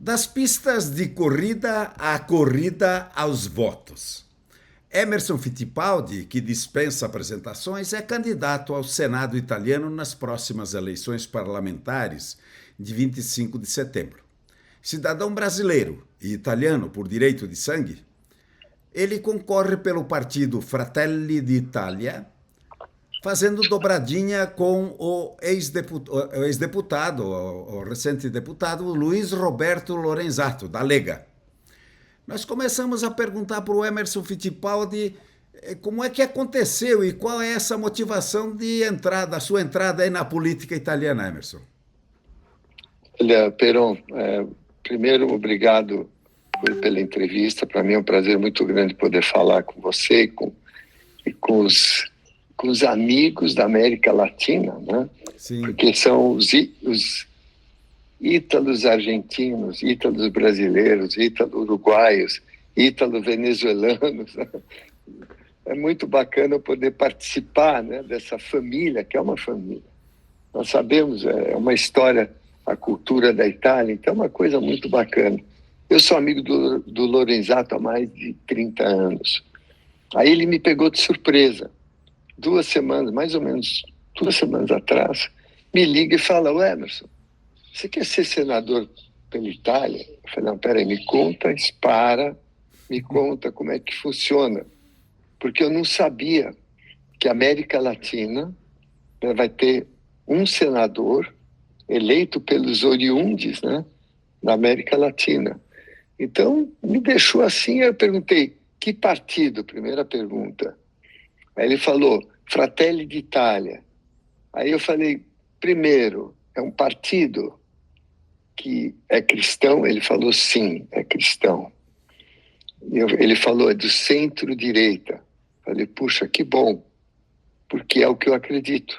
Das pistas de corrida à corrida aos votos. Emerson Fittipaldi, que dispensa apresentações, é candidato ao Senado italiano nas próximas eleições parlamentares de 25 de setembro. Cidadão brasileiro e italiano por direito de sangue, ele concorre pelo partido Fratelli d'Italia, fazendo dobradinha com o ex-deputado, o recente deputado Luiz Roberto Lorenzato, da Lega. Nós começamos a perguntar para o Emerson Fittipaldi como é que aconteceu e qual é essa motivação de entrada, a sua entrada aí na política italiana, Emerson. Olha, Peron, primeiro, obrigado pela entrevista. Para mim é um prazer muito grande poder falar com você e com os amigos da América Latina, né? Sim. Porque são os ítalos argentinos, ítalos brasileiros, ítalos uruguaios, ítalos venezuelanos. É muito bacana poder participar, né, dessa família, que é uma família. Nós sabemos, é uma história, a cultura da Itália, então é uma coisa muito bacana. Eu sou amigo do Lorenzato há mais de 30 anos. Aí ele me pegou de surpresa. 2 semanas, mais ou menos 2 semanas atrás, me liga e fala: Emerson, você quer ser senador pela Itália? Eu falei: não, peraí, me conta como é que funciona. Porque eu não sabia que a América Latina, né, vai ter um senador eleito pelos oriundes, né, da América Latina. Então, me deixou assim, eu perguntei: que partido? Primeira pergunta. Aí ele falou: Fratelli d'Italia. Aí eu falei: primeiro, é um partido que é cristão? Ele falou: sim, é cristão. Ele falou: é do centro-direita. Falei: puxa, que bom, porque é o que eu acredito.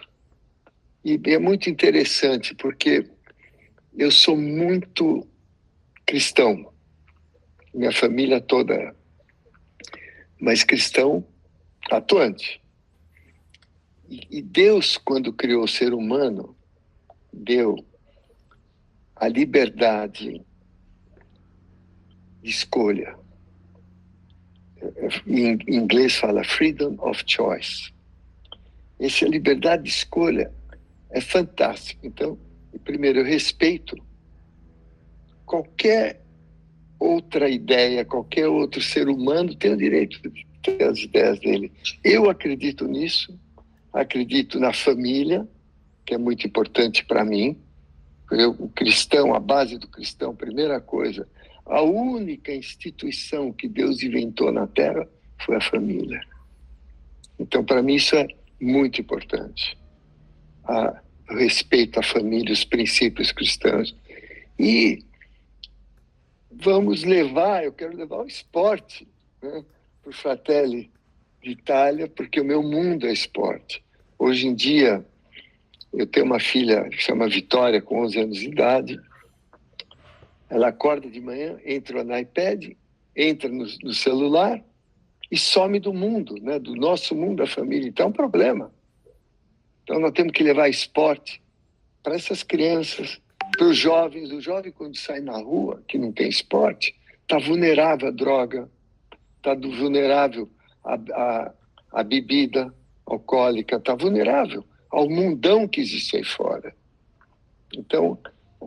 E é muito interessante, porque eu sou muito cristão. Minha família toda é. Mas cristão atuante. E Deus, quando criou o ser humano, deu a liberdade de escolha. Em inglês fala freedom of choice. Essa liberdade de escolha é fantástica. Então, primeiro, eu respeito qualquer outra ideia, qualquer outro ser humano tem o direito de ter as ideias dele. Eu acredito nisso, acredito na família, que é muito importante para mim. O cristão, a base do cristão, primeira coisa, a única instituição que Deus inventou na Terra foi a família. Então, para mim, isso é muito importante. O respeito à família, os princípios cristãos. E eu quero levar o esporte, né, para o Fratelli d'Italia, porque o meu mundo é esporte. Hoje em dia, eu tenho uma filha que chama Vitória, com 11 anos de idade. Ela acorda de manhã, entra no iPad, entra no celular e some do mundo, né, do nosso mundo, da família. Então é um problema. Então nós temos que levar esporte para essas crianças, para os jovens. O jovem, quando sai na rua, que não tem esporte, está vulnerável à droga, está vulnerável à bebida alcoólica, está vulnerável ao mundão que existe aí fora. Então,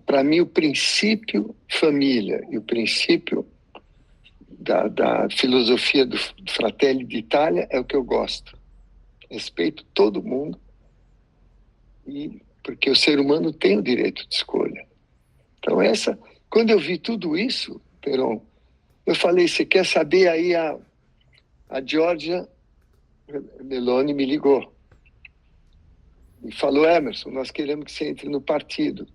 para mim, o princípio família e o princípio da filosofia do Fratelli d'Italia é o que eu gosto. Respeito todo mundo, porque o ser humano tem o direito de escolha. Então, quando eu vi tudo isso, Peron, eu falei: você quer saber? Aí a Giorgia Meloni me ligou e falou: Emerson, nós queremos que você entre no partido.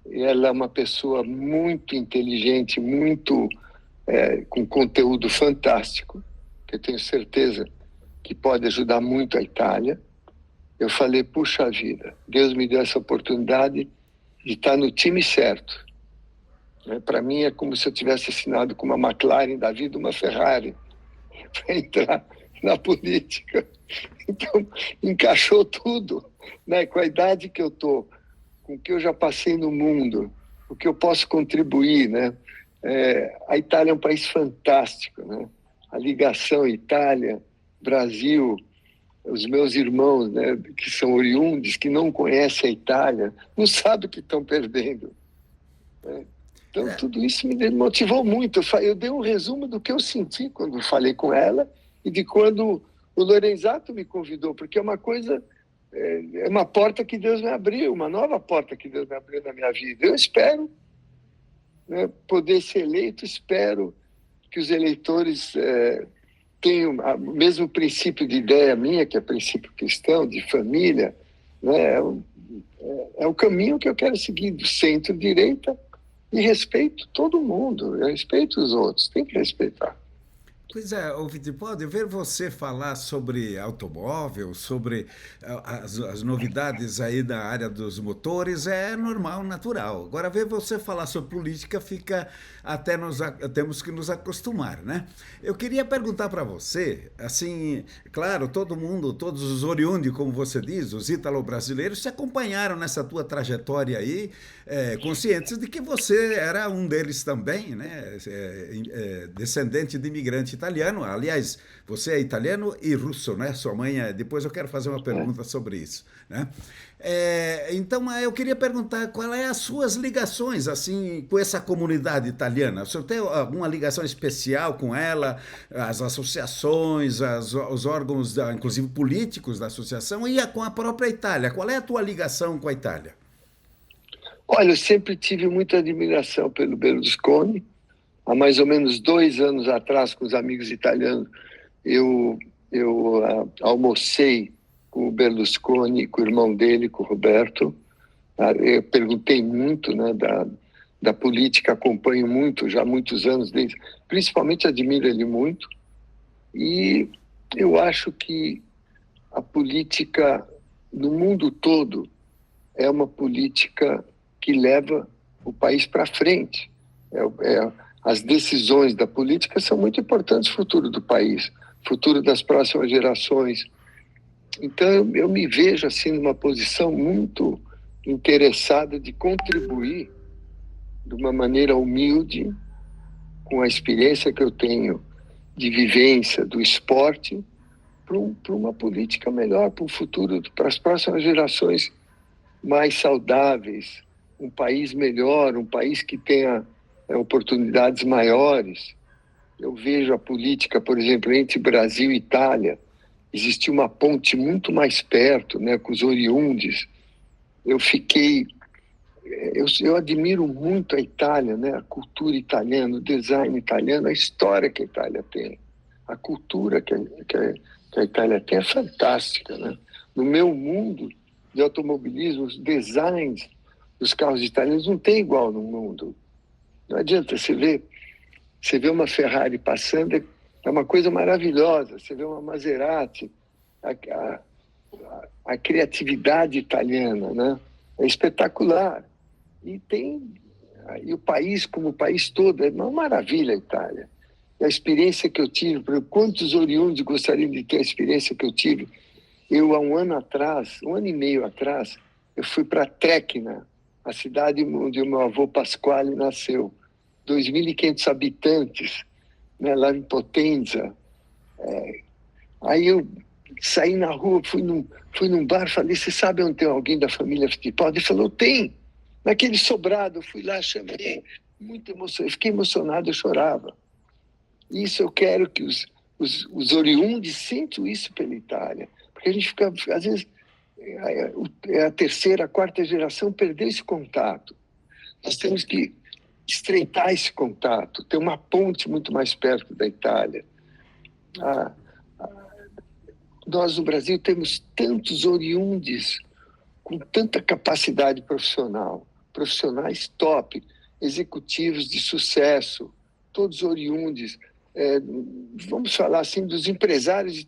E ela é uma pessoa muito inteligente, muito com conteúdo fantástico, que eu tenho certeza que pode ajudar muito a Itália. Eu falei: puxa vida, Deus me deu essa oportunidade de estar no time certo. Para mim é como se eu tivesse assinado com uma McLaren da vida, uma Ferrari, para entrar na política. Então, encaixou tudo, né? Com a idade que eu estou, com o que eu já passei no mundo, o que eu posso contribuir, né? A Itália é um país fantástico, né? A ligação Itália-Brasil, os meus irmãos, né, que são oriundos, que não conhecem a Itália, não sabem o que estão perdendo, né? Então, tudo isso me motivou muito. Eu dei um resumo do que eu senti quando falei com ela e de quando o Lorenzato me convidou, porque é uma coisa, é uma porta que Deus me abriu, uma nova porta que Deus me abriu na minha vida. Eu espero, né, poder ser eleito, espero que os eleitores tenham o mesmo princípio de ideia minha, que é princípio cristão, de família, né? É o caminho que eu quero seguir, do centro-direita, e respeito todo mundo, eu respeito os outros, tem que respeitar. Pois é, ô Fittipaldi, ver você falar sobre automóvel, sobre as novidades aí da área dos motores é normal, natural. Agora, ver você falar sobre política fica até temos que nos acostumar, né? Eu queria perguntar para você, assim, claro, todo mundo, todos os oriundos, como você diz, os ítalo-brasileiros, se acompanharam nessa tua trajetória aí, conscientes de que você era um deles também, né? Descendente de imigrante italiano. Aliás, você é italiano e russo, né? Sua mãe é... Depois eu quero fazer uma pergunta sobre isso, né? Então, eu queria perguntar qual é as suas ligações, assim, com essa comunidade italiana. O senhor tem alguma ligação especial com ela, as associações, os órgãos, inclusive políticos da associação, e com a própria Itália? Qual é a tua ligação com a Itália? Olha, eu sempre tive muita admiração pelo Berlusconi. Há mais ou menos 2 anos atrás, com os amigos italianos, eu almocei com o Berlusconi, com o irmão dele, com o Roberto. Eu perguntei muito, né, da política, acompanho muito, já há muitos anos, principalmente admiro ele muito. E eu acho que a política no mundo todo é uma política que leva o país para frente. As decisões da política são muito importantes para o futuro do país, futuro das próximas gerações. Então, eu me vejo assim numa posição muito interessada de contribuir de uma maneira humilde, com a experiência que eu tenho de vivência do esporte, para uma política melhor, para o futuro, para as próximas gerações mais saudáveis, um país melhor, um país que tenha oportunidades maiores. Eu vejo a política, por exemplo, entre Brasil e Itália, existia uma ponte muito mais perto, né, com os oriundes. Eu admiro muito a Itália, né, a cultura italiana, o design italiano, a história que a Itália tem, a cultura que a Itália tem é fantástica, né? No meu mundo de automobilismo, os designs dos carros italianos não tem igual no mundo. Não adianta, você vê uma Ferrari passando, é uma coisa maravilhosa. Você vê uma Maserati, a criatividade italiana, né? É espetacular. E o país, como o país todo, é uma maravilha a Itália. E a experiência que eu tive, quantos oriundos gostariam de ter a experiência que eu tive? Eu, há um ano e meio atrás, eu fui para Tecna, a cidade onde o meu avô Pasquale nasceu. 2.500 habitantes, né, lá em Potenza. Aí eu saí na rua, fui num bar, falei, você sabe onde tem alguém da família Fittipaldi? Ele falou, tem. Naquele sobrado, eu fui lá, chamei, muito emocionado, fiquei emocionado, eu chorava. Isso eu quero que os oriundes sintam isso pela Itália. Porque a gente fica, às vezes, a terceira, a quarta geração perdeu esse contato. Nós temos que estreitar esse contato, ter uma ponte muito mais perto da Itália. Nós, no Brasil, temos tantos oriundes com tanta capacidade profissional, profissionais top, executivos de sucesso, todos oriundes. Vamos falar assim dos empresários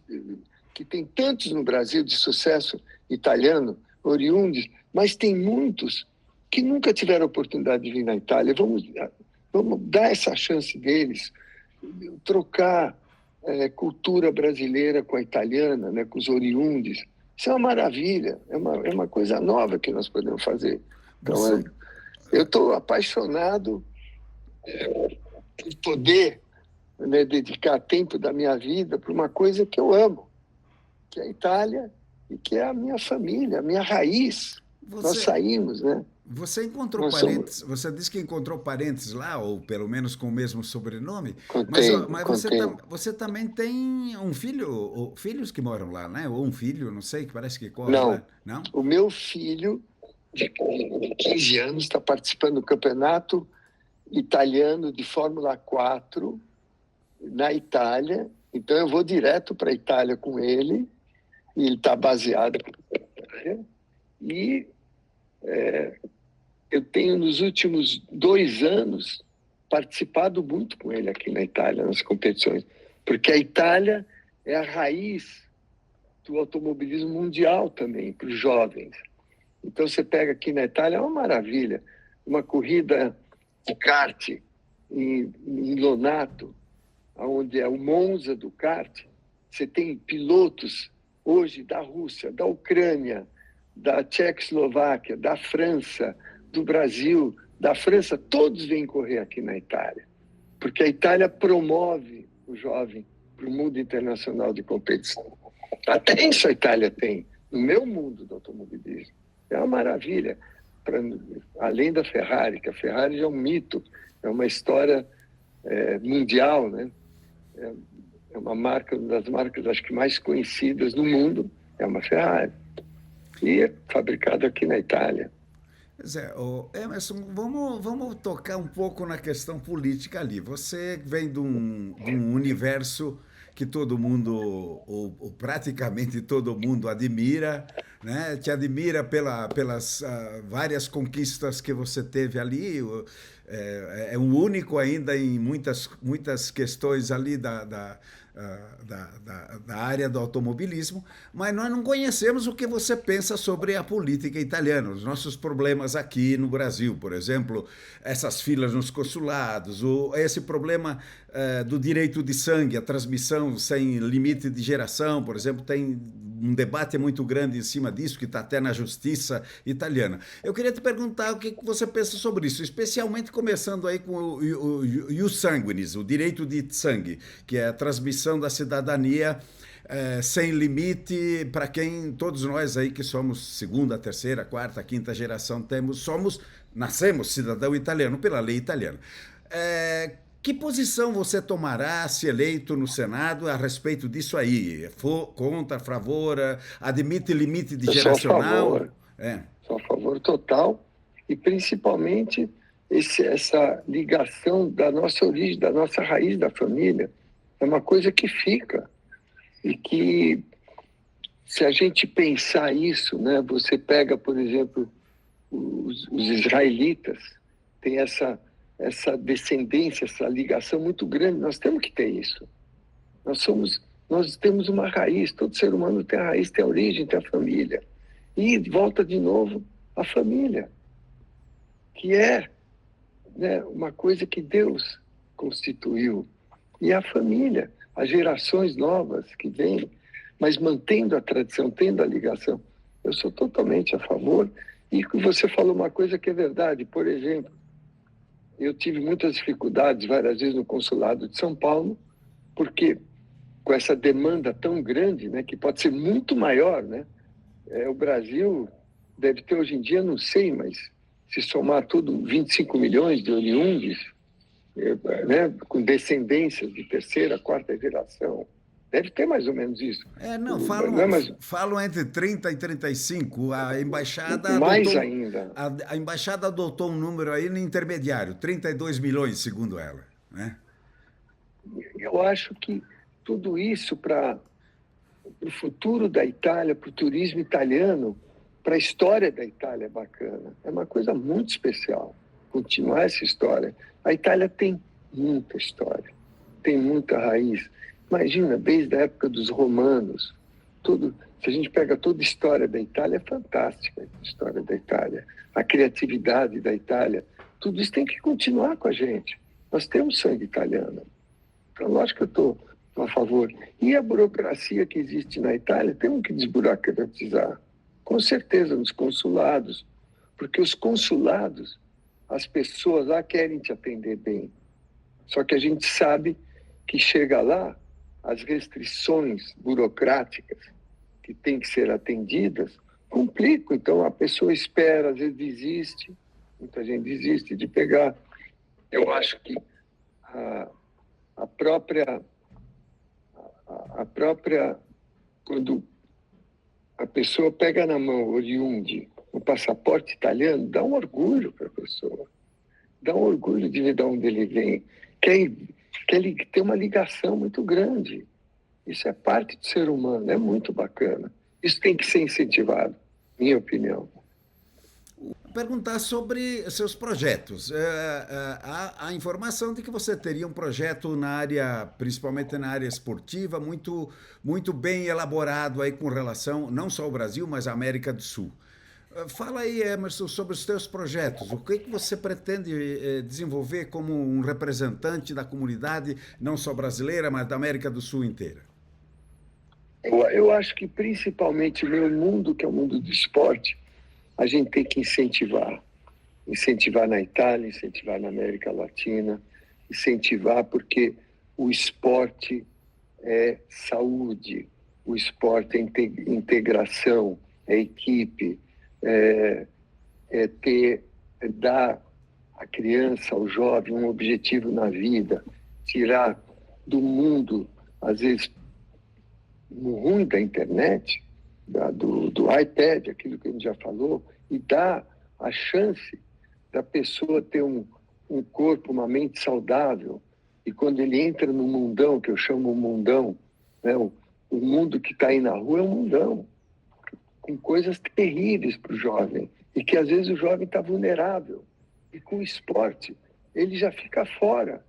que tem tantos no Brasil de sucesso italiano, oriundes, mas tem muitos que nunca tiveram oportunidade de vir na Itália. Vamos dar essa chance deles, trocar cultura brasileira com a italiana, né, com os oriundes. Isso é uma maravilha, é uma coisa nova que nós podemos fazer. Então, Eu estou apaixonado por poder, né, dedicar tempo da minha vida para uma coisa que eu amo, que é a Itália e que é a minha família, a minha raiz. Nós Você, saímos, né? você encontrou Nós somos... parentes, você disse que encontrou parentes lá, ou pelo menos com o mesmo sobrenome, mas, Contém, mas você, contém. você também tem um filho, ou filhos que moram lá, né? Ou um filho, não sei, que parece que corre lá, Não, não? o meu filho de 15 anos está participando do campeonato italiano de Fórmula 4 na Itália. Então eu vou direto para a Itália com ele, e ele está baseado na Itália. E eu tenho, nos últimos 2 anos, participado muito com ele aqui na Itália, nas competições, porque a Itália é a raiz do automobilismo mundial também, para os jovens. Então, você pega aqui na Itália, é uma maravilha. Uma corrida de kart em Lonato, onde é o Monza do kart, você tem pilotos hoje da Rússia, da Ucrânia, da Tchecoslováquia, da França, do Brasil, da França, todos vêm correr aqui na Itália, porque a Itália promove o jovem para o mundo internacional de competição. Até isso a Itália tem, no meu mundo do automobilismo. É uma maravilha, além da Ferrari, que a Ferrari já é um mito, é uma história mundial, né? É uma marca, uma das marcas acho que mais conhecidas no mundo, é uma Ferrari. E é fabricada aqui na Itália. Zé, Emerson, vamos tocar um pouco na questão política ali. Você vem de um universo que todo mundo, ou praticamente todo mundo, admira, né? Te admira pelas várias conquistas que você teve ali. É um único ainda em muitas questões ali da área do automobilismo, mas nós não conhecemos o que você pensa sobre a política italiana, os nossos problemas aqui no Brasil, por exemplo, essas filas nos consulados, esse problema do direito de sangue, a transmissão sem limite de geração, por exemplo, tem um debate muito grande em cima disso, que está até na justiça italiana. Eu queria te perguntar o que você pensa sobre isso, especialmente começando aí com o ius sanguinis, o direito de sangue, que é a transmissão da cidadania sem limite para quem todos nós aí que somos segunda, terceira, quarta, quinta geração nascemos cidadão italiano pela lei italiana. Que posição você tomará se eleito no Senado a respeito disso aí? Contra, a favor, admite limite de Eu sou a geracional? favor, sou a favor total, e principalmente essa ligação da nossa origem, da nossa raiz da família, é uma coisa que fica. E que, se a gente pensar isso, né, você pega, por exemplo, os israelitas, tem essa descendência, essa ligação muito grande. Nós temos que ter isso. Nós temos uma raiz, todo ser humano tem a raiz, tem a origem, tem a família. E volta de novo a família, que é, né, uma coisa que Deus constituiu. E a família, as gerações novas que vêm, mas mantendo a tradição, tendo a ligação. Eu sou totalmente a favor. E você falou uma coisa que é verdade. Por exemplo, eu tive muitas dificuldades várias vezes no consulado de São Paulo, porque com essa demanda tão grande, né, que pode ser muito maior, né? O Brasil deve ter hoje em dia, não sei, mas se somar tudo, 25 milhões de oriundes, né, com descendências de terceira, quarta geração. Deve ter mais ou menos isso. Não, falam entre 30 e 35. A embaixada mais adotou, ainda. A embaixada adotou um número aí no intermediário, 32 milhões, segundo ela. Né? Eu acho que tudo isso para o futuro da Itália, para o turismo italiano, para a história da Itália é bacana. É uma coisa muito especial continuar essa história. A Itália tem muita história, tem muita raiz. Imagina, desde a época dos romanos, se a gente pega toda a história da Itália, é fantástica a história da Itália. A criatividade da Itália, tudo isso tem que continuar com a gente. Nós temos sangue italiano. Então, lógico que eu estou a favor. E a burocracia que existe na Itália, temos que desburocratizar. Com certeza, nos consulados. Porque os consulados as pessoas lá querem te atender bem. Só que a gente sabe que chega lá, as restrições burocráticas que têm que ser atendidas complicam. Então, a pessoa espera, às vezes desiste, muita gente desiste de pegar. Eu acho que a própria, quando a pessoa pega na mão oriunde um passaporte italiano, dá um orgulho para a pessoa. Dá um orgulho de ver de onde ele vem. Quer ter uma ligação muito grande. Isso é parte do ser humano, é muito bacana. Isso tem que ser incentivado, minha opinião. Perguntar sobre seus projetos. Há a informação de que você teria um projeto na área, principalmente na área esportiva, muito bem elaborado aí com relação, não só ao Brasil, mas à América do Sul. Fala aí, Emerson, sobre os teus projetos. O que você pretende desenvolver como um representante da comunidade, não só brasileira, mas da América do Sul inteira? Eu acho que principalmente o meu mundo, que é o mundo do esporte, a gente tem que incentivar. Incentivar na Itália, incentivar na América Latina, incentivar porque o esporte é saúde, o esporte é integração, é equipe, é dar à criança, ao jovem, um objetivo na vida, tirar do mundo, às vezes, ruim da internet, do iPad, aquilo que a gente já falou, e dar a chance da pessoa ter um corpo, uma mente saudável. E quando ele entra no mundão, que eu chamo o mundão, né, o mundo que está aí na rua é um mundão, com coisas terríveis para o jovem, e que às vezes o jovem está vulnerável. E com o esporte, ele já fica fora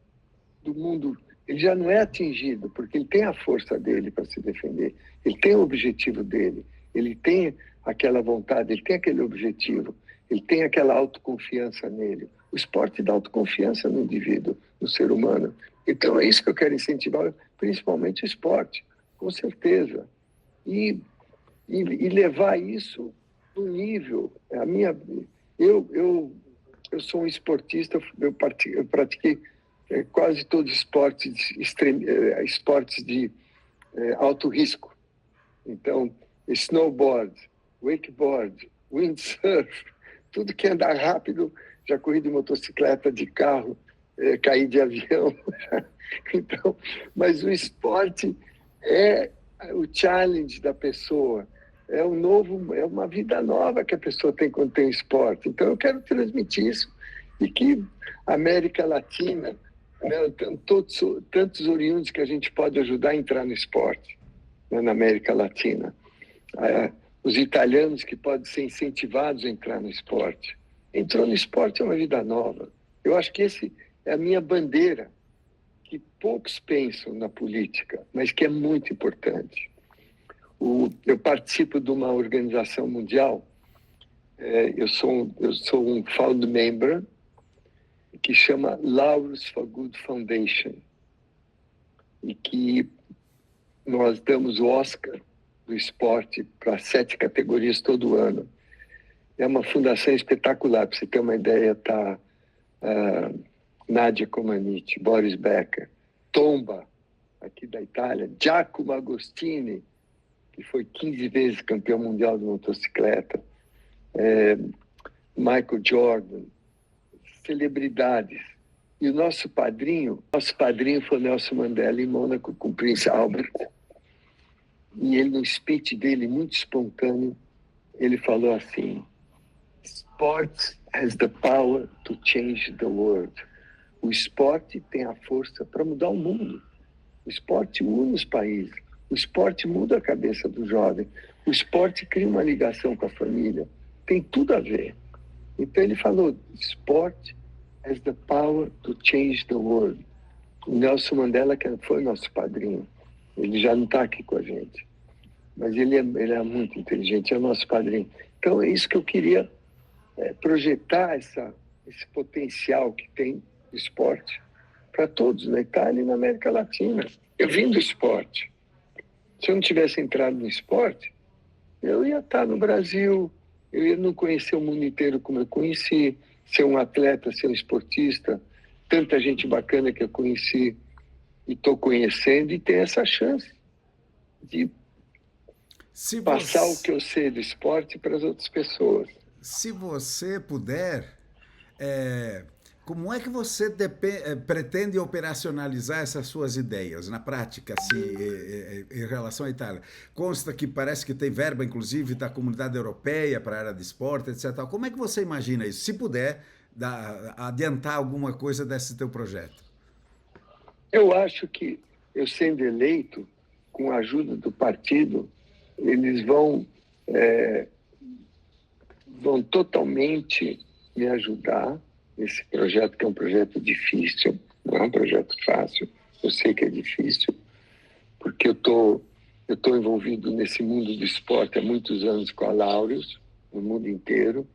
do mundo, ele já não é atingido, porque ele tem a força dele para se defender, ele tem o objetivo dele, ele tem aquela vontade, ele tem aquele objetivo, ele tem aquela autoconfiança nele. O esporte dá autoconfiança no indivíduo, no ser humano. Então é isso que eu quero incentivar, principalmente o esporte, com certeza. E levar isso no nível. Eu sou um esportista, eu pratiquei quase todos os esportes de alto risco. Então, snowboard, wakeboard, windsurf, tudo que andar rápido, já corri de motocicleta, de carro, caí de avião. Então, mas o esporte é o challenge da pessoa, é uma vida nova que a pessoa tem quando tem esporte. Então, eu quero transmitir isso e que a América Latina, né, tantos oriundos que a gente pode ajudar a entrar no esporte, né, na América Latina. Os italianos que podem ser incentivados a entrar no esporte. Entrou no esporte é uma vida nova. Eu acho que esse é a minha bandeira, que poucos pensam na política, mas que é muito importante. Eu participo de uma organização mundial, eu sou um found member, que chama Laureus for Good Foundation, e que nós damos o Oscar do esporte para 7 categorias todo ano. É uma fundação espetacular, para você ter uma ideia, está Nadia Comaneci, Boris Becker, Tomba, aqui da Itália, Giacomo Agostini, que foi 15 vezes campeão mundial de motocicleta, Michael Jordan, celebridades. E o nosso padrinho foi Nelson Mandela em Mônaco com o Príncipe Albert. E ele, no speech dele, muito espontâneo, ele falou assim: Sports has the power to change the world. O esporte tem a força para mudar o mundo. O esporte une os países. O esporte muda a cabeça do jovem. O esporte cria uma ligação com a família. Tem tudo a ver. Então ele falou: Sport has the power to change the world. O Nelson Mandela, que foi nosso padrinho, ele já não está aqui com a gente, mas ele é muito inteligente, é o nosso padrinho. Então é isso que eu queria projetar, esse potencial que tem o esporte para todos, na Itália e na América Latina. Eu vim do esporte. Se eu não tivesse entrado no esporte, eu ia estar no Brasil, eu ia não conhecer o mundo inteiro como eu conheci, ser um atleta, ser um esportista, tanta gente bacana que eu conheci e estou conhecendo, e ter essa chance de passar o que eu sei do esporte para as outras pessoas. Se você puder, como é que você pretende operacionalizar essas suas ideias na prática, assim, em relação à Itália? Consta que parece que tem verba, inclusive, da comunidade europeia para a área de esporte, etc. Como é que você imagina isso? Se puder adiantar alguma coisa desse teu projeto. Eu acho que eu sendo eleito, com a ajuda do partido, eles vão totalmente me ajudar nesse projeto, que é um projeto difícil, não é um projeto fácil, eu sei que é difícil, porque eu tô envolvido nesse mundo do esporte há muitos anos com a Laureus, no mundo inteiro.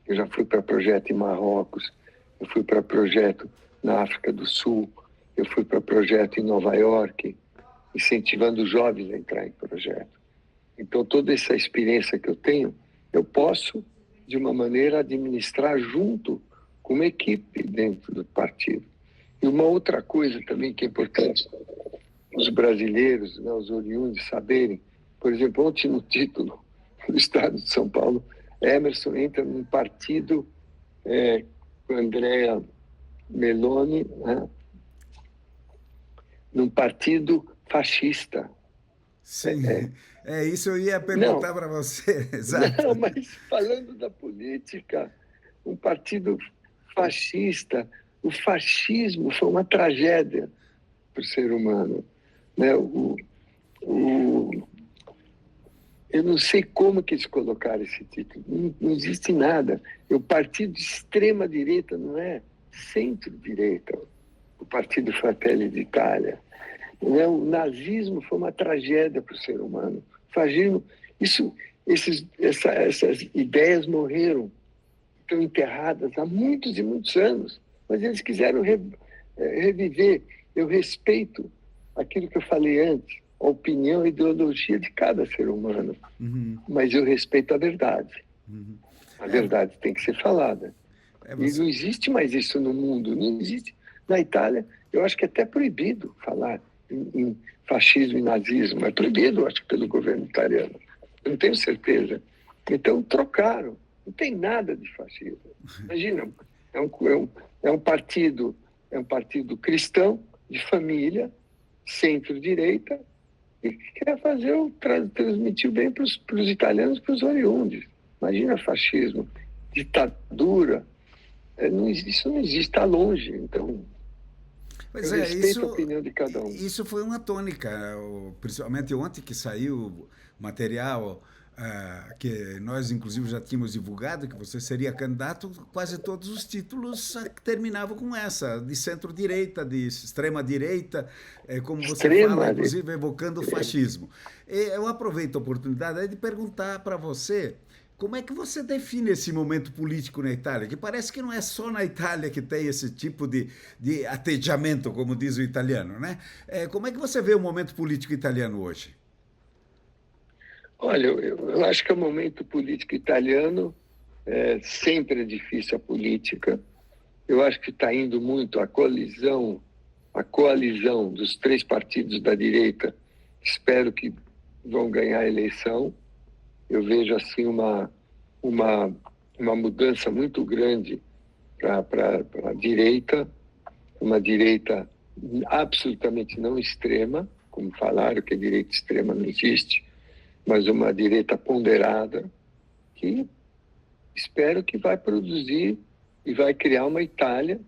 Eu já fui para projeto em Marrocos, eu fui para projeto na África do Sul, eu fui para projeto em Nova York, incentivando os jovens a entrar em projeto. Então, toda essa experiência que eu tenho, eu posso, de uma maneira, administrar junto com uma equipe dentro do partido. E uma outra coisa também que é importante, os brasileiros, né, os oriundos, saberem, por exemplo, ontem no título do Estado de São Paulo, Emerson entra num partido com Andrea Meloni, né, num partido fascista. Sim, isso eu ia perguntar para você, exato. Não, mas falando da política, um partido fascista, o fascismo foi uma tragédia para o ser humano. Né? Eu não sei como que eles colocaram esse título, não existe nada. O partido de extrema-direita não é centro-direita, o Partido Fratelli d'Italia. O nazismo foi uma tragédia para o ser humano. Fascismo, essas ideias morreram, estão enterradas há muitos e muitos anos, mas eles quiseram reviver. Eu respeito aquilo que eu falei antes, a opinião e a ideologia de cada ser humano, mas eu respeito a verdade. A verdade tem que ser falada. E não existe mais isso no mundo, não existe. Na Itália, eu acho que é até proibido falar em fascismo e nazismo. É proibido, acho, pelo governo italiano. Eu não tenho certeza. Então, trocaram. Não tem nada de fascismo. Imagina, é um partido cristão, de família, centro-direita, e que quer transmitir o bem para os italianos, para os oriundos. Imagina fascismo, ditadura. Isso não existe, está longe. Então, pois eu respeito isso, a opinião de cada um. Isso foi uma tônica, principalmente ontem que saiu material que nós, inclusive, já tínhamos divulgado, que você seria candidato, quase todos os títulos terminavam com essa, de centro-direita, de extrema-direita, como você fala, inclusive, evocando o fascismo. E eu aproveito a oportunidade de perguntar para você como é que você define esse momento político na Itália? Que parece que não é só na Itália que tem esse tipo de atteggiamento, como diz o italiano, né? Como é que você vê o momento político italiano hoje? Olha, eu acho que o momento político italiano sempre é difícil a política. Eu acho que está indo muito a coalizão dos três partidos da direita. Espero que vão ganhar a eleição. Eu vejo assim uma mudança muito grande para a direita, uma direita absolutamente não extrema, como falaram que a direita extrema não existe, mas uma direita ponderada, que espero que vai produzir e vai criar uma Itália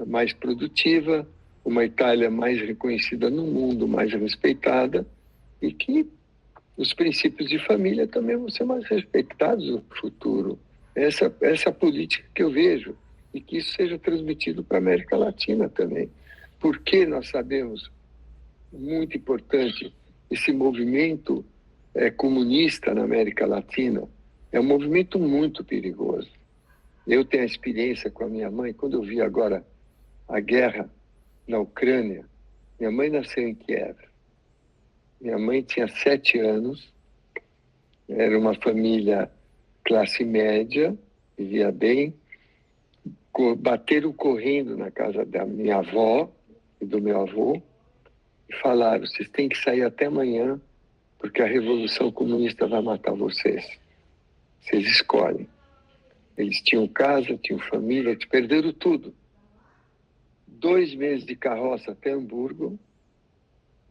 mais produtiva, uma Itália mais reconhecida no mundo, mais respeitada, e que os princípios de família também vão ser mais respeitados no futuro. Essa política que eu vejo, e que isso seja transmitido para a América Latina também. Porque nós sabemos, muito importante, esse movimento comunista na América Latina é um movimento muito perigoso. Eu tenho a experiência com a minha mãe, quando eu vi agora a guerra na Ucrânia, minha mãe nasceu em Kiev. Minha mãe tinha 7 anos, era uma família classe média, vivia bem, bateram correndo na casa da minha avó e do meu avô e falaram: vocês têm que sair até amanhã, porque a Revolução Comunista vai matar vocês. Vocês escolhem. Eles tinham casa, tinham família, eles perderam tudo. 2 meses de carroça até Hamburgo.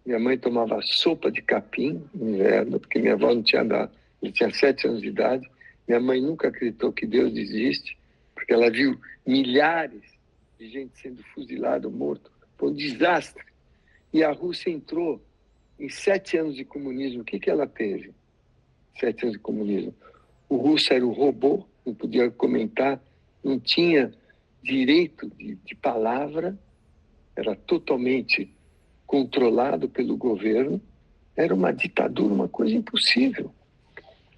Minha mãe tomava sopa de capim no inverno, porque minha avó não tinha dado. Ele tinha 7 anos de idade. Minha mãe nunca acreditou que Deus existe, porque ela viu milhares de gente sendo fuzilado, morto. Foi um desastre. E a Rússia entrou em 7 anos de comunismo. O que ela teve? 7 anos de comunismo. O russo era um robô, não podia comentar, não tinha direito de palavra, era totalmente controlado pelo governo, era uma ditadura, uma coisa impossível.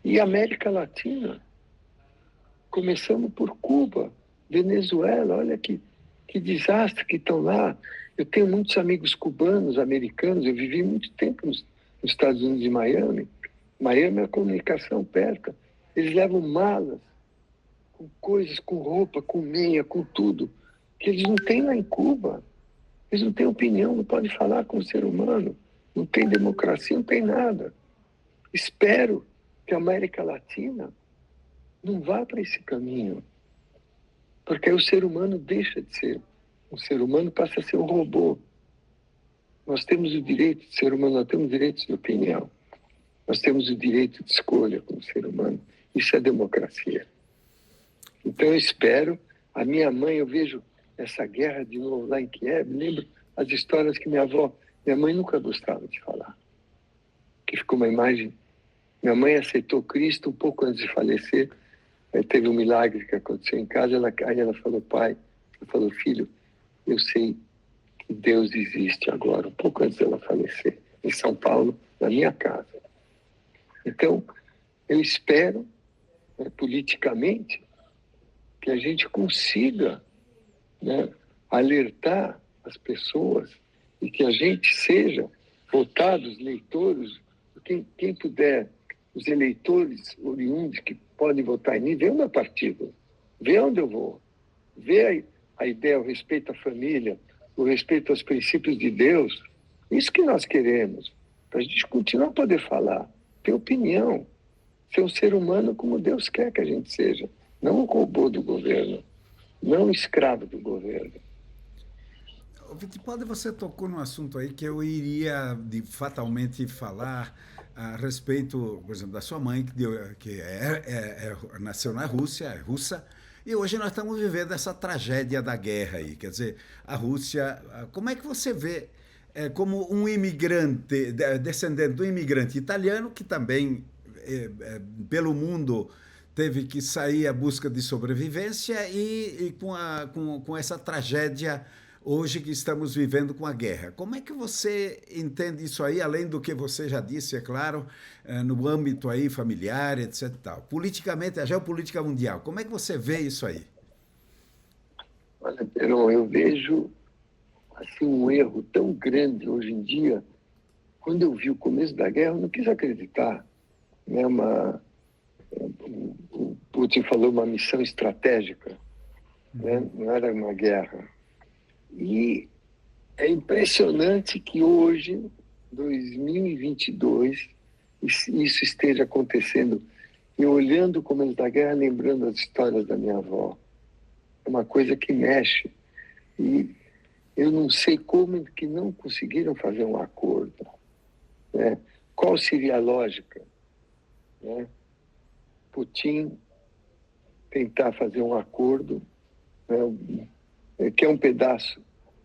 E a América Latina, começamos por Cuba, Venezuela, olha que desastre que estão lá. Eu tenho muitos amigos cubanos, americanos, eu vivi muito tempo nos Estados Unidos, em Miami. Miami é a comunicação perto. Eles levam malas com coisas, com roupa, com meia, com tudo, que eles não têm lá em Cuba. Eles não têm opinião, não podem falar com o ser humano, não tem democracia, não tem nada. Espero que a América Latina não vá para esse caminho, porque aí o ser humano deixa de ser um ser humano, passa a ser um robô. Nós temos o direito de ser humano, nós temos direitos de opinião, nós temos o direito de escolha como ser humano. Isso é democracia. Então eu espero, a minha mãe, eu vejo essa guerra de novo lá em Kiev, lembro as histórias que minha mãe nunca gostava de falar, que ficou uma imagem. Minha mãe aceitou Cristo um pouco antes de falecer, aí teve um milagre que aconteceu em casa, aí ela falou: pai, ela falou: filho, eu sei que Deus existe agora, um pouco antes dela falecer, em São Paulo, na minha casa. Então, eu espero, politicamente, que a gente consiga, alertar as pessoas e que a gente seja votados, leitores, quem puder, os eleitores oriundos que podem votar em mim, vê o meu partido, vê onde eu vou, vê a ideia, o respeito à família, o respeito aos princípios de Deus. Isso que nós queremos, para a gente continuar a poder falar, ter opinião, ser um ser humano como Deus quer que a gente seja, não um robô do governo, não um escravo do governo. Fittipaldi, você tocou num assunto aí que eu iria fatalmente falar a respeito, por exemplo, da sua mãe, que nasceu na Rússia, é russa, e hoje nós estamos vivendo essa tragédia da guerra aí. Quer dizer, a Rússia, como é que você vê como um imigrante, descendente do imigrante italiano, que também, pelo mundo, teve que sair à busca de sobrevivência e com essa tragédia hoje que estamos vivendo com a guerra. Como é que você entende isso aí, além do que você já disse, é claro, no âmbito aí familiar, etc. Tal. Politicamente, a geopolítica mundial, como é que você vê isso aí? Olha, Peron, eu vejo assim, um erro tão grande hoje em dia. Quando eu vi o começo da guerra, eu não quis acreditar. O Putin falou uma missão estratégica, não era uma guerra. E é impressionante que hoje, 2022, isso esteja acontecendo. E olhando o começo da guerra, lembrando as histórias da minha avó. É uma coisa que mexe. E eu não sei como que não conseguiram fazer um acordo. Qual seria a lógica? Putin tentar fazer um acordo, quer um pedaço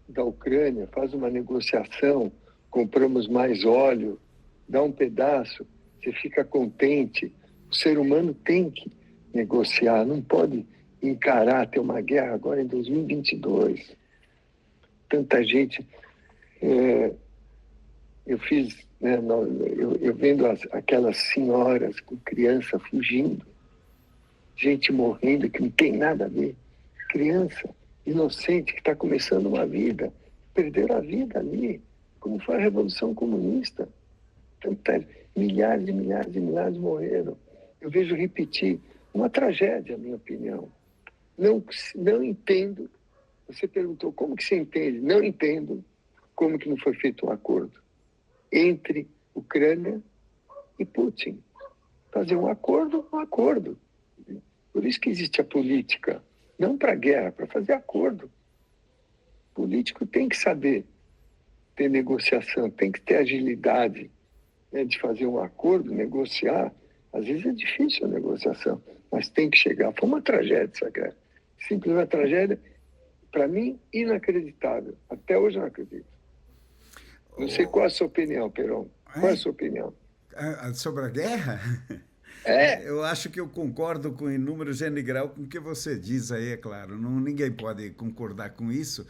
da Ucrânia, faz uma negociação, compramos mais óleo, dá um pedaço, você fica contente. O ser humano tem que negociar, não pode encarar, ter uma guerra agora em 2022. Tanta gente. Eu fiz, eu vendo aquelas senhoras com criança fugindo, gente morrendo que não tem nada a ver, criança inocente que está começando uma vida, perderam a vida ali, como foi a Revolução Comunista. Milhares e milhares e milhares morreram. Eu vejo repetir uma tragédia, na minha opinião. não entendo. Você perguntou como que você entende? Não entendo como que não foi feito um acordo entre Ucrânia e Putin. Fazer um acordo. Por isso que existe a política. Não para guerra, para fazer acordo. O político tem que saber ter negociação, tem que ter agilidade, né, de fazer um acordo, negociar. Às vezes é difícil a negociação, mas tem que chegar. Foi uma tragédia essa guerra. Simples uma tragédia, para mim, inacreditável. Até hoje eu não acredito. Não sei qual é a sua opinião, Peron. Qual é a sua opinião? Sobre a guerra? Eu acho que eu concordo com em número, gênero e grau com o que você diz aí, é claro. Não, ninguém pode concordar com isso.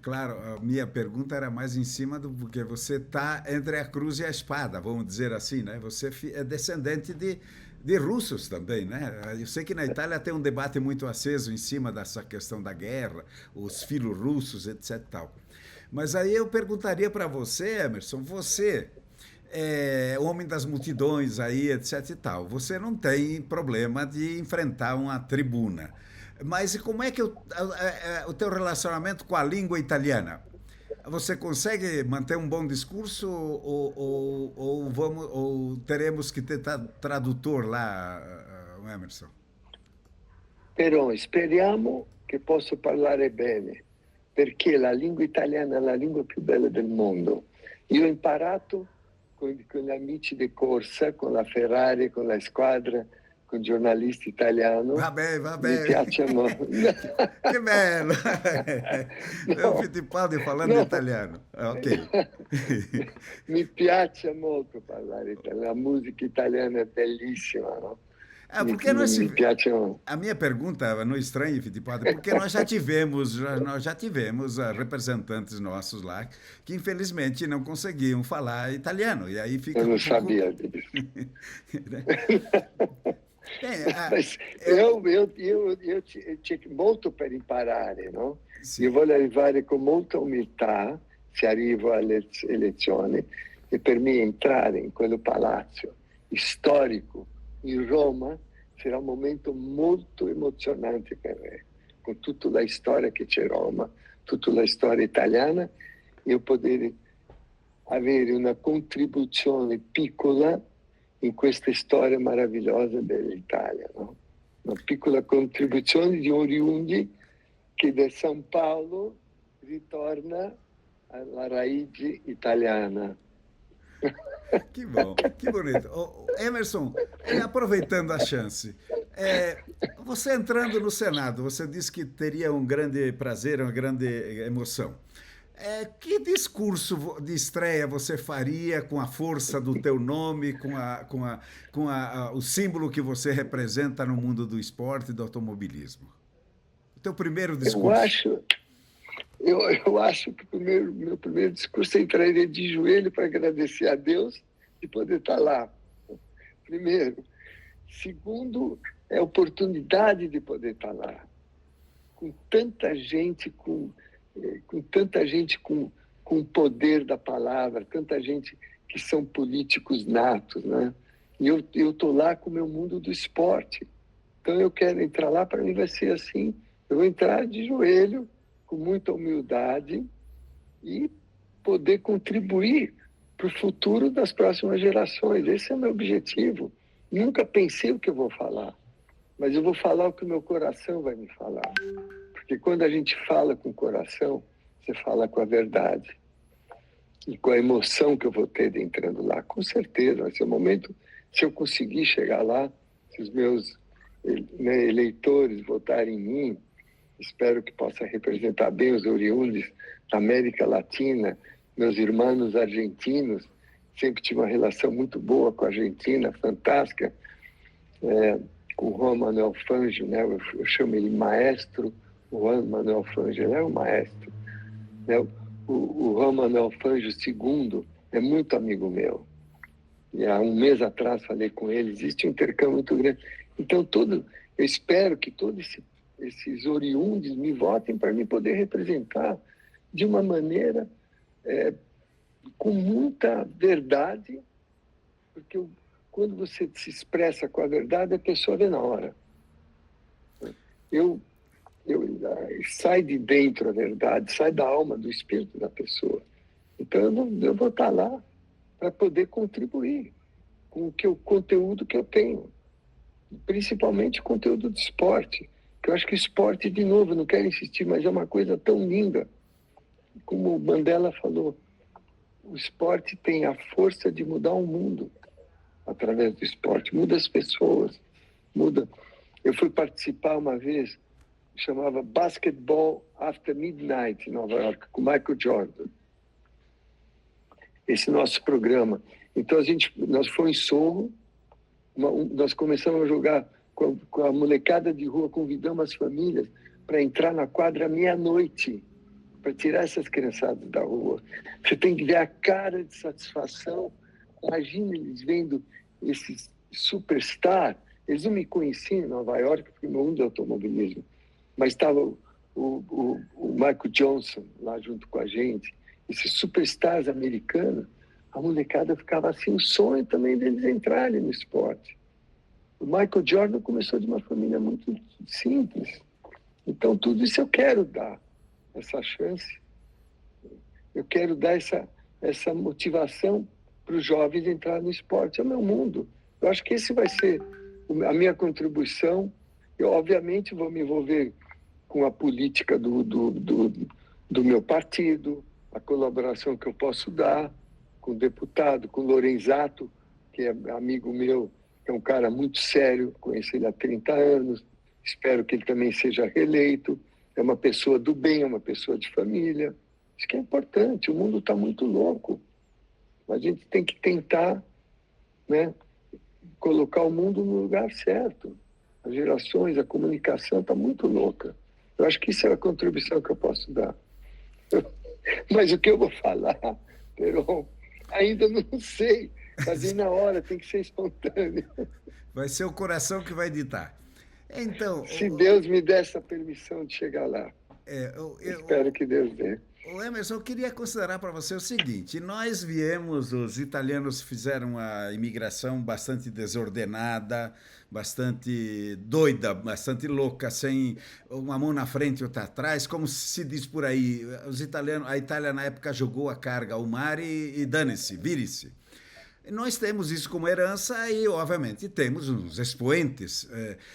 Claro, a minha pergunta era mais em cima do porque você está entre a cruz e a espada, vamos dizer assim, né? Você é descendente de russos também, né? Eu sei que na Itália tem um debate muito aceso em cima dessa questão da guerra, os filorussos, etc. Tal. Mas aí eu perguntaria para você, Emerson, você homem das multidões aí, etc e tal. Você não tem problema de enfrentar uma tribuna. Mas como é que o teu relacionamento com a língua italiana? Você consegue manter um bom discurso ou teremos que ter tradutor lá, Emerson? Però speriamo che possa parlare bene, perché la lingua italiana è la lingua più bella del mondo. Io ho imparato con gli amici di corsa, con la Ferrari, con la squadra, con giornalisti italiani. Va Mi bene. piace molto. Che bello! È un No, Fittipaldi parlando no. italiano. Ok. Mi piace molto parlare italiano. La musica italiana è bellissima, no? Porque Mi piace molto. a minha pergunta não estranha, Fittipaldi, porque nós já tivemos representantes nossos lá que infelizmente não conseguiam falar italiano e aí fica Eu não um pouco. sabia disso. Bem, Mas eu tinha molto per imparare, no? Sì. Io voglio arrivare con molta umiltà, se arrivo alle elezioni, e per me entrare in quello palazzo storico in Roma sarà un momento molto emozionante per me, con tutta la storia che c'è a Roma, tutta la storia italiana, io poter avere una contribuzione piccola in questa storia meravigliosa dell'Italia, no? Una piccola contribuzione di oriundi che da São Paulo ritorna alla raiz italiana. Que bom, que bonito. Emerson, aproveitando a chance, você entrando no Senado, você disse que teria um grande prazer, uma grande emoção. Que discurso de estreia você faria com a força do teu nome, com o símbolo que você representa no mundo do esporte e do automobilismo? O teu primeiro discurso. Eu acho que meu primeiro discurso eu entraria de joelho para agradecer a Deus de poder estar lá. Primeiro. Segundo, é a oportunidade de poder estar lá. Com tanta gente, com o poder da palavra, tanta gente que são políticos natos, né? E eu estou lá com o meu mundo do esporte. Então eu quero entrar lá, para mim vai ser assim, eu vou entrar de joelho, com muita humildade e poder contribuir para o futuro das próximas gerações. Esse é o meu objetivo. Nunca pensei o que eu vou falar, mas eu vou falar o que o meu coração vai me falar. Porque quando a gente fala com o coração, você fala com a verdade. E com a emoção que eu vou ter entrando lá. Com certeza, vai ser o momento, se eu conseguir chegar lá, se os meus eleitores votarem em mim, espero que possa representar bem os oriundos da América Latina, meus irmãos argentinos. Sempre tive uma relação muito boa com a Argentina, fantástica, com o Juan Manuel Fangio, né? Eu chamo ele maestro, o Juan Manuel Fangio, ele é o maestro. Né? O Juan Manuel Fangio II é muito amigo meu. E há um mês atrás falei com ele, existe um intercâmbio muito grande. Então, eu espero que todos esses oriundos me votem para me poder representar de uma maneira com muita verdade, porque quando você se expressa com a verdade, a pessoa vê na hora. eu, sai de dentro a verdade, sai da alma, do espírito da pessoa. Então eu vou estar lá para poder contribuir com o conteúdo que eu tenho, principalmente conteúdo de esporte, que eu acho que esporte, de novo, não quero insistir, mas é uma coisa tão linda. Como o Mandela falou, o esporte tem a força de mudar o mundo através do esporte, muda as pessoas, muda. Eu fui participar uma vez, chamava Basketball After Midnight, em Nova York, com Michael Jordan. Esse nosso programa. Então, nós fomos em Sorro, nós começamos a jogar com a molecada de rua, convidamos as famílias para entrar na quadra meia-noite, para tirar essas criançadas da rua. Você tem que ver a cara de satisfação. Imagina eles vendo esses superstar. Eles não me conheciam em Nova York, porque meu mundo é automobilismo, mas estava o Michael Johnson lá junto com a gente, esses superstars americanos. A molecada ficava assim, o sonho também deles entrarem no esporte. O Michael Jordan começou de uma família muito simples. Então, tudo isso eu quero dar, essa chance. Eu quero dar essa motivação para os jovens entrarem no esporte. É o meu mundo. Eu acho que esse vai ser a minha contribuição. Eu, obviamente, vou me envolver com a política do meu partido, a colaboração que eu posso dar com o deputado, com o Lorenzato, que é amigo meu, é um cara muito sério, conheci ele há 30 anos, espero que ele também seja reeleito, é uma pessoa do bem, é uma pessoa de família. Isso que é importante, o mundo está muito louco. A gente tem que tentar, né, colocar o mundo no lugar certo. As gerações, a comunicação está muito louca. Eu acho que isso é a contribuição que eu posso dar. Mas o que eu vou falar, Peron, ainda não sei. Fazer na hora, tem que ser espontâneo. Vai ser o coração que vai ditar. Então, se Deus me der essa permissão de chegar lá. Espero que Deus dê. O Emerson, eu queria considerar para você o seguinte: nós viemos, os italianos fizeram a imigração bastante desordenada, bastante doida, bastante louca, sem uma mão na frente e outra atrás, como se diz por aí. Os italianos, a Itália na época jogou a carga ao mar e dane-se, vire-se. Nós temos isso como herança e, obviamente, temos uns expoentes.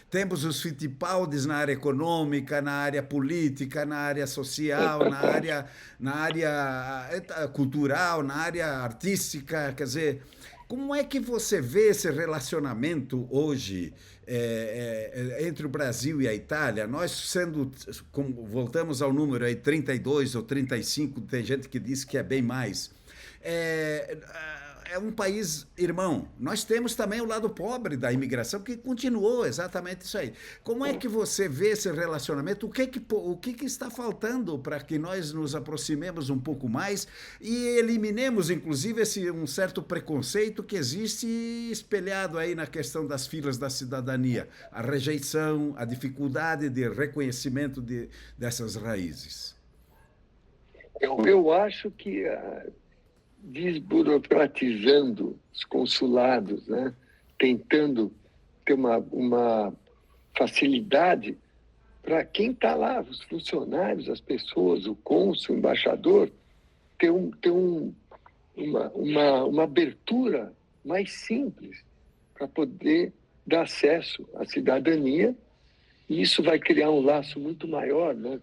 Temos os Fittipaldis na área econômica, na área política, na área social, na área cultural, na área artística. Quer dizer, como é que você vê esse relacionamento hoje entre o Brasil e a Itália? Nós sendo, voltamos ao número aí, 32 ou 35, tem gente que diz que é bem mais. É um país irmão. Nós temos também o lado pobre da imigração, que continuou exatamente isso aí. Como é que você vê esse relacionamento? O que está faltando para que nós nos aproximemos um pouco mais e eliminemos, inclusive, um certo preconceito que existe espelhado aí na questão das filas da cidadania? A rejeição, a dificuldade de reconhecimento dessas raízes. Eu acho que desburocratizando os consulados, né? Tentando ter uma facilidade para quem está lá, os funcionários, as pessoas, o cônsul, o embaixador, ter uma abertura mais simples para poder dar acesso à cidadania, e isso vai criar um laço muito maior, né?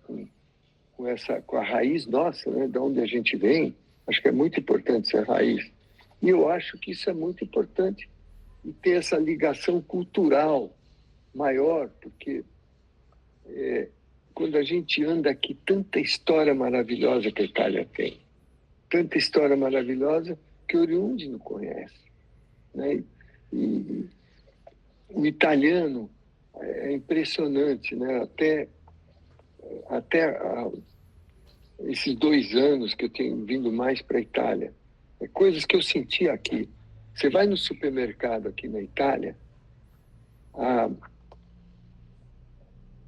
com a raiz nossa, né? De onde a gente vem. Acho que é muito importante ser raiz. E eu acho que isso é muito importante, e ter essa ligação cultural maior, porque quando a gente anda aqui, tanta história maravilhosa que a Itália tem, tanta história maravilhosa que o oriundi não conhece, né? E o italiano é impressionante, né? Até esses 2 anos que eu tenho vindo mais para a Itália, coisas que eu senti aqui. Você vai no supermercado aqui na Itália,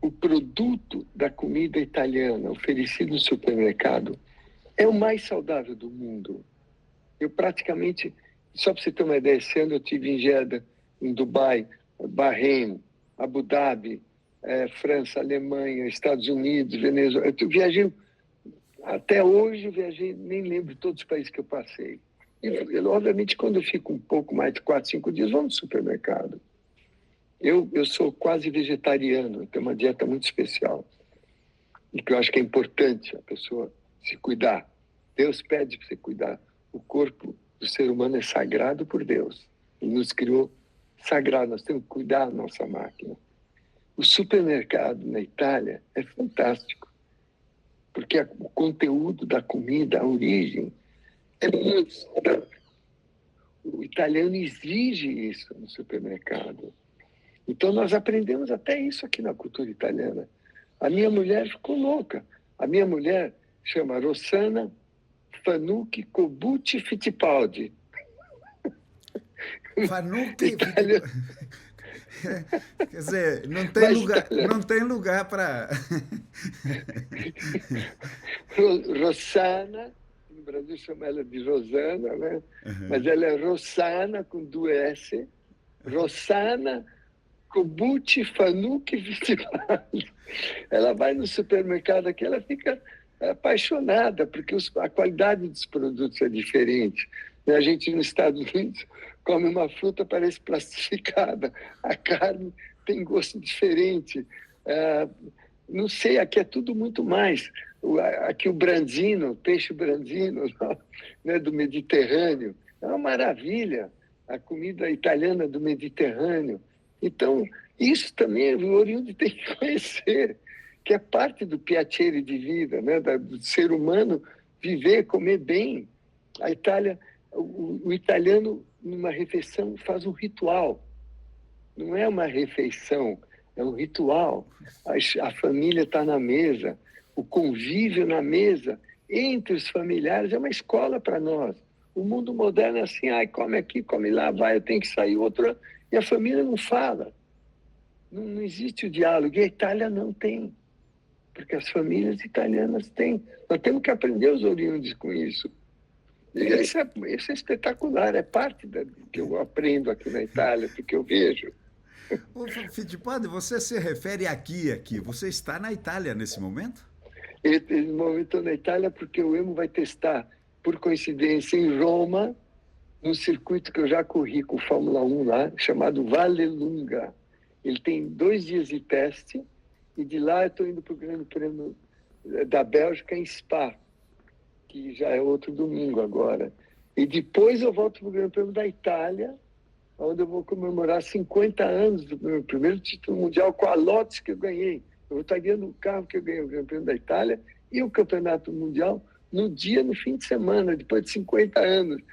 o produto da comida italiana oferecido no supermercado é o mais saudável do mundo. Eu praticamente, só para você ter uma ideia, esse ano eu estive em Jeddah, em Dubai, Bahrein, Abu Dhabi, França, Alemanha, Estados Unidos, Venezuela. Eu viajei, até hoje, eu viajei, nem lembro de todos os países que eu passei. E, obviamente, quando eu fico um pouco mais de 4, 5 dias, vou no supermercado. Eu sou quase vegetariano, tenho uma dieta muito especial. E que eu acho que é importante a pessoa se cuidar. Deus pede para você cuidar. O corpo do ser humano é sagrado por Deus. Ele nos criou sagrado, nós temos que cuidar da nossa máquina. O supermercado na Itália é fantástico, porque o conteúdo da comida, a origem, é muito saudável. O italiano exige isso no supermercado. Então, nós aprendemos até isso aqui na cultura italiana. A minha mulher ficou louca. A minha mulher chama Rossana Fanucchi Cobucci Fittipaldi. Fanucchi Fittipaldi. Quer dizer, não tem lugar para... Rossana, no Brasil chama ela de Rosana, né? Uhum. Mas ela é Rossana com 2 S. Rossana Cobucci Fanucchi Fittipaldi. Ela vai no supermercado aqui, ela fica apaixonada, porque a qualidade dos produtos é diferente. A gente, nos Estados Unidos, come uma fruta, parece plastificada. A carne tem gosto diferente. Não sei, aqui é tudo muito mais. Aqui o branzino, peixe branzino, né, do Mediterrâneo, é uma maravilha. A comida italiana do Mediterrâneo. Então, isso também o oriundo tem que conhecer, que é parte do piacere de vida, né, do ser humano viver, comer bem. A Itália, o italiano, numa refeição, faz um ritual. Não é uma refeição, é um ritual. A família está na mesa, o convívio na mesa, entre os familiares, é uma escola para nós. O mundo moderno é assim, come aqui, come lá, vai, eu tenho que sair, outro... E a família não fala. Não existe o diálogo. E a Itália não tem. Porque as famílias italianas têm. Nós temos que aprender os oriundos com isso. E isso é espetacular. É parte do que eu aprendo aqui na Itália, do que eu vejo. Ô, Fittipaldi, você se refere aqui. Você está na Itália nesse momento? Nesse momento estou na Itália porque o Emo vai testar, por coincidência, em Roma, num circuito que eu já corri com Fórmula 1 lá, chamado Vallelunga. Ele tem 2 dias de teste e de lá eu estou indo para o Grande Prêmio da Bélgica em Spa, que já é outro domingo agora. E depois eu volto para o Grande Prêmio da Itália, onde eu vou comemorar 50 anos do meu primeiro título mundial com a Lotus que eu ganhei. Eu vou estar guiando o carro que eu ganhei o Grande Prêmio da Itália e o Campeonato Mundial no fim de semana, depois de 50 anos.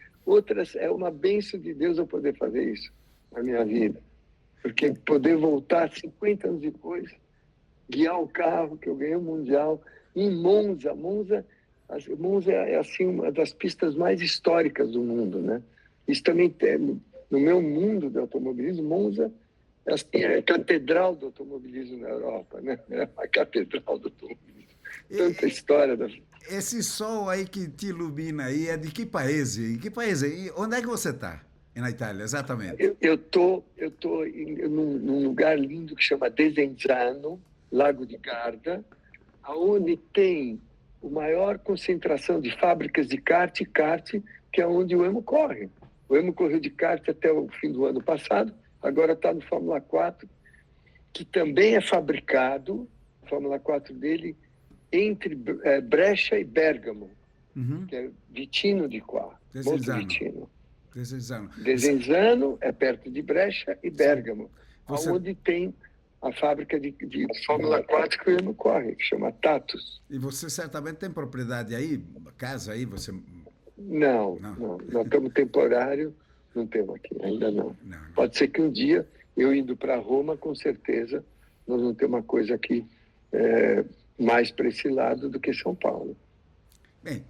É uma bênção de Deus eu poder fazer isso na minha vida. Porque poder voltar 50 anos depois, guiar o carro que eu ganhei o Mundial em Monza. Monza é assim, uma das pistas mais históricas do mundo, né? Isso também tem, no meu mundo do automobilismo, Monza é assim, a catedral do automobilismo na Europa, né? É a catedral do automobilismo. Tanta história da vida. Esse sol aí que te ilumina aí é de que país? Em que país? Onde é que você está? Na Itália, exatamente. Eu tô num lugar lindo que chama Desenzano, Lago de Garda, onde tem a maior concentração de fábricas de kart, que é onde o Emo corre. O Emo correu de kart até o fim do ano passado, agora está no Fórmula 4, que também é fabricado, a Fórmula 4 dele, entre Brescia e Bergamo, que é Vitino di qua, Monte Vitino. Desenzano é perto de Brescia e Bergamo, onde tem a fábrica de Fórmula 4 que o Emo corre, que chama Tatus. E você certamente tem propriedade aí, casa aí, você... Não. Nós estamos temporário, não temos aqui, ainda não. Pode ser que um dia, eu indo para Roma, com certeza, nós vamos ter uma coisa aqui mais para esse lado do que São Paulo. Bem,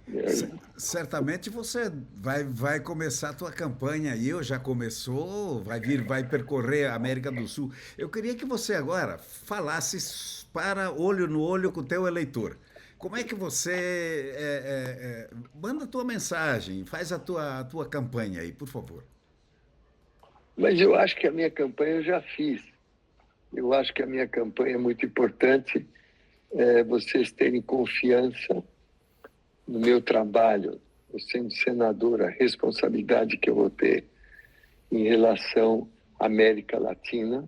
certamente você vai começar a tua campanha aí, ou já começou, vai percorrer a América do Sul. Eu queria que você agora falasse olho no olho com o teu eleitor. Como é que você manda a tua mensagem, faz a tua campanha aí, por favor. Mas eu acho que a minha campanha eu já fiz. Eu acho que a minha campanha é muito importante, vocês terem confiança no meu trabalho, eu sendo senador, a responsabilidade que eu vou ter em relação à América Latina,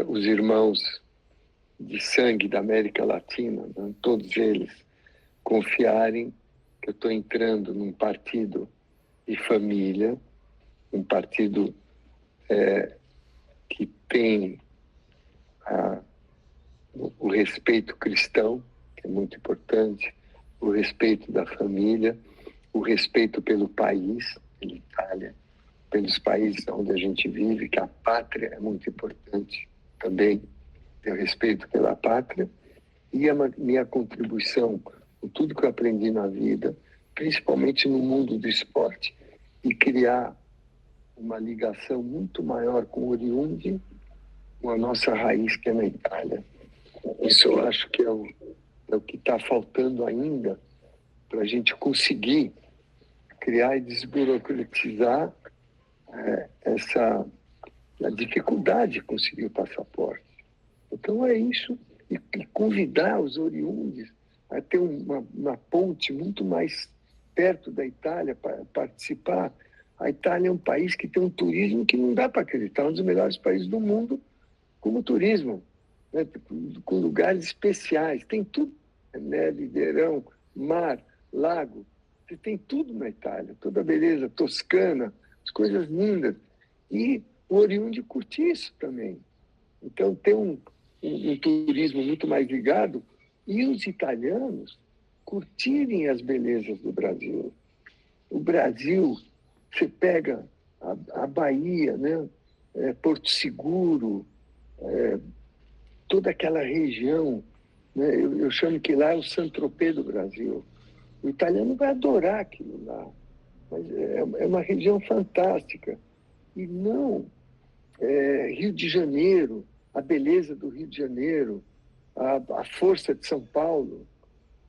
os irmãos de sangue da América Latina, né, todos eles confiarem que eu estou entrando num partido de família, um partido que tem o respeito cristão, que é muito importante, o respeito da família, o respeito pelo país, pela Itália, pelos países onde a gente vive, que a pátria é muito importante também, ter respeito pela pátria, e a minha contribuição com tudo que eu aprendi na vida, principalmente no mundo do esporte, e criar uma ligação muito maior com o Oriundi, com a nossa raiz, que é na Itália. Isso eu acho que é o que está faltando ainda para a gente conseguir criar e desburocratizar a dificuldade de conseguir o passaporte. Então é isso, e convidar os oriundes a ter uma ponte muito mais perto da Itália para participar. A Itália é um país que tem um turismo que não dá para acreditar, um dos melhores países do mundo como turismo, né? Com lugares especiais, tem tudo, neve, verão, mar, lago, você tem tudo na Itália, toda a beleza toscana, as coisas lindas, e o oriundo curte isso também. Então tem um turismo muito mais ligado, e os italianos curtirem as belezas do Brasil. O Brasil, você pega a Bahia, né? Porto Seguro, toda aquela região, né? Eu chamo que lá é o Saint-Tropez do Brasil. O italiano vai adorar aquilo lá, mas é uma região fantástica. E não Rio de Janeiro, a beleza do Rio de Janeiro, a força de São Paulo,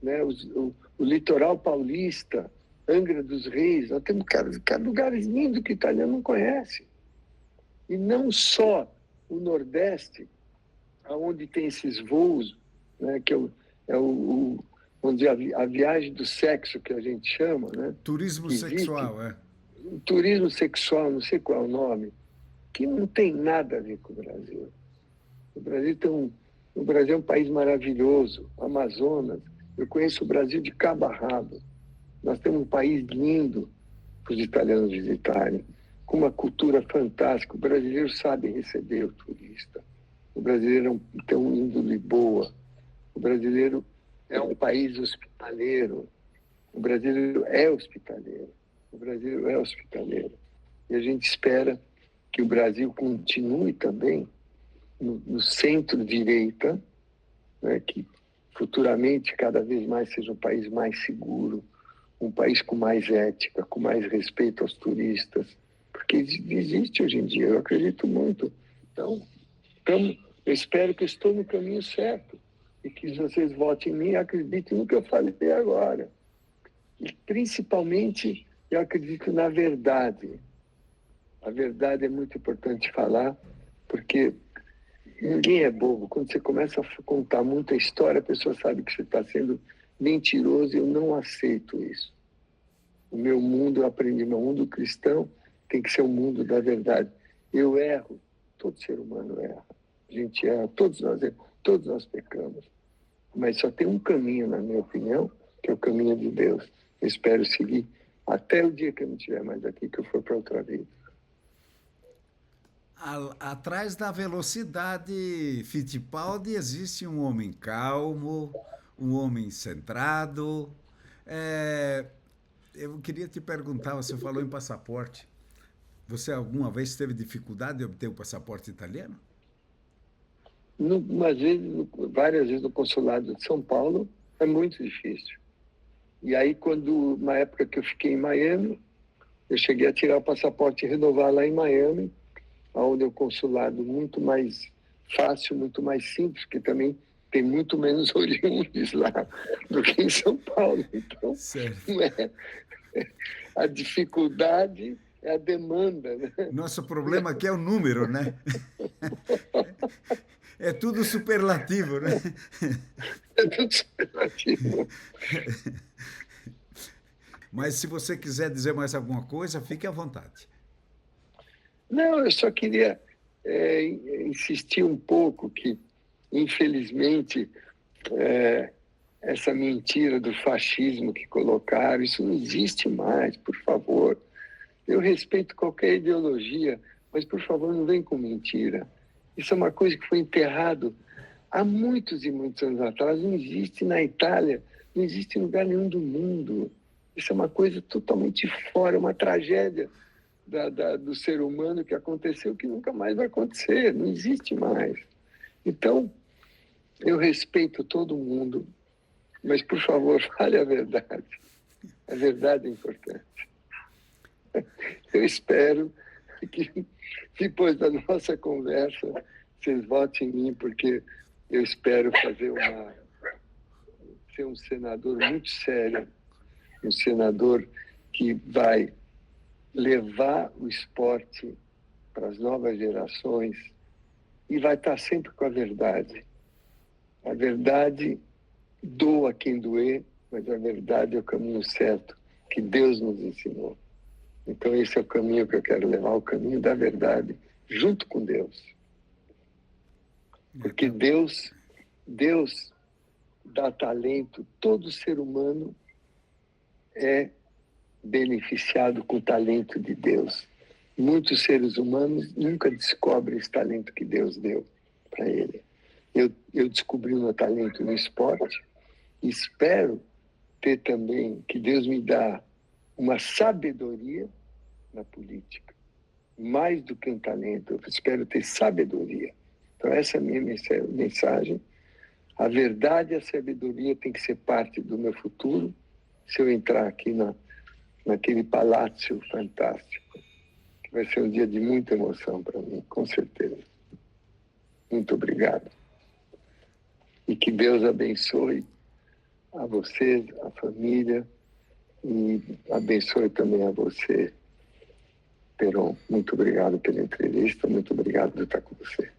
né? O litoral paulista, Angra dos Reis, nós temos lugares lindos que o italiano não conhece. E não só o Nordeste, onde tem esses voos, né, que vamos dizer, a viagem do sexo, que a gente chama, né? Turismo sexual, Turismo sexual, não sei qual é o nome, que não tem nada a ver com o Brasil. O Brasil é um país maravilhoso, Amazonas, eu conheço o Brasil de cabo a rabo. Nós temos um país lindo para os italianos visitarem, com uma cultura fantástica. O brasileiro sabe receber o turista. O brasileiro tem uma índole boa. O brasileiro é um país hospitaleiro. O brasileiro é hospitaleiro. O brasileiro é hospitaleiro. E a gente espera que o Brasil continue também no centro-direita, né, que futuramente cada vez mais seja um país mais seguro, um país com mais ética, com mais respeito aos turistas, porque existe hoje em dia, eu acredito muito. Então, eu espero que estou no caminho certo e que vocês votem em mim e acreditem no que eu falei agora. E, principalmente, eu acredito na verdade. A verdade é muito importante falar, porque ninguém é bobo. Quando você começa a contar muita história, a pessoa sabe que você está sendo mentiroso, e eu não aceito isso. O meu mundo, eu aprendi, meu mundo cristão tem que ser o mundo da verdade. Eu erro, todo ser humano erra. A gente erra, todos nós pecamos. Mas só tem um caminho, na minha opinião, que é o caminho de Deus. Eu espero seguir até o dia que eu não estiver mais aqui, que eu for para outra vida. Atrás da velocidade Fittipaldi existe um homem calmo, um homem centrado. Eu queria te perguntar, você falou em passaporte. Você alguma vez teve dificuldade de obter o passaporte italiano? Várias vezes no consulado de São Paulo, é muito difícil. E aí, na época que eu fiquei em Miami, eu cheguei a tirar o passaporte e renovar lá em Miami, onde é um consulado muito mais fácil, muito mais simples, porque também tem muito menos oriundes lá do que em São Paulo. Então, a dificuldade é a demanda, né? Nosso problema aqui é o número, né? É tudo superlativo, né? É tudo superlativo. Mas se você quiser dizer mais alguma coisa, fique à vontade. Não, eu só queria insistir um pouco que, infelizmente, essa mentira do fascismo que colocaram, isso não existe mais, por favor. Eu respeito qualquer ideologia, mas, por favor, não vem com mentira. Isso é uma coisa que foi enterrado há muitos e muitos anos atrás. Não existe na Itália, não existe em lugar nenhum do mundo. Isso é uma coisa totalmente fora, uma tragédia do ser humano que aconteceu, que nunca mais vai acontecer, não existe mais. Então, eu respeito todo mundo, mas, por favor, fale a verdade. A verdade é importante. Eu espero que, depois da nossa conversa, vocês votem em mim, porque eu espero ser um senador muito sério, um senador que vai levar o esporte para as novas gerações e vai estar sempre com a verdade. A verdade doa quem doer, mas a verdade é o caminho certo que Deus nos ensinou. Então esse é o caminho que eu quero levar, o caminho da verdade, junto com Deus. Porque Deus dá talento, todo ser humano é beneficiado com o talento de Deus. Muitos seres humanos nunca descobrem esse talento que Deus deu para ele. Eu descobri o meu talento no esporte e espero ter também, que Deus me dá uma sabedoria na política, mais do que um talento. Eu espero ter sabedoria. Então essa é a minha mensagem. A verdade e a sabedoria tem que ser parte do meu futuro se eu entrar aqui naquele palácio fantástico, que vai ser um dia de muita emoção para mim, com certeza. Muito obrigado. E que Deus abençoe a vocês, a família, e abençoe também a você, Peron. Muito obrigado pela entrevista, muito obrigado por estar com você.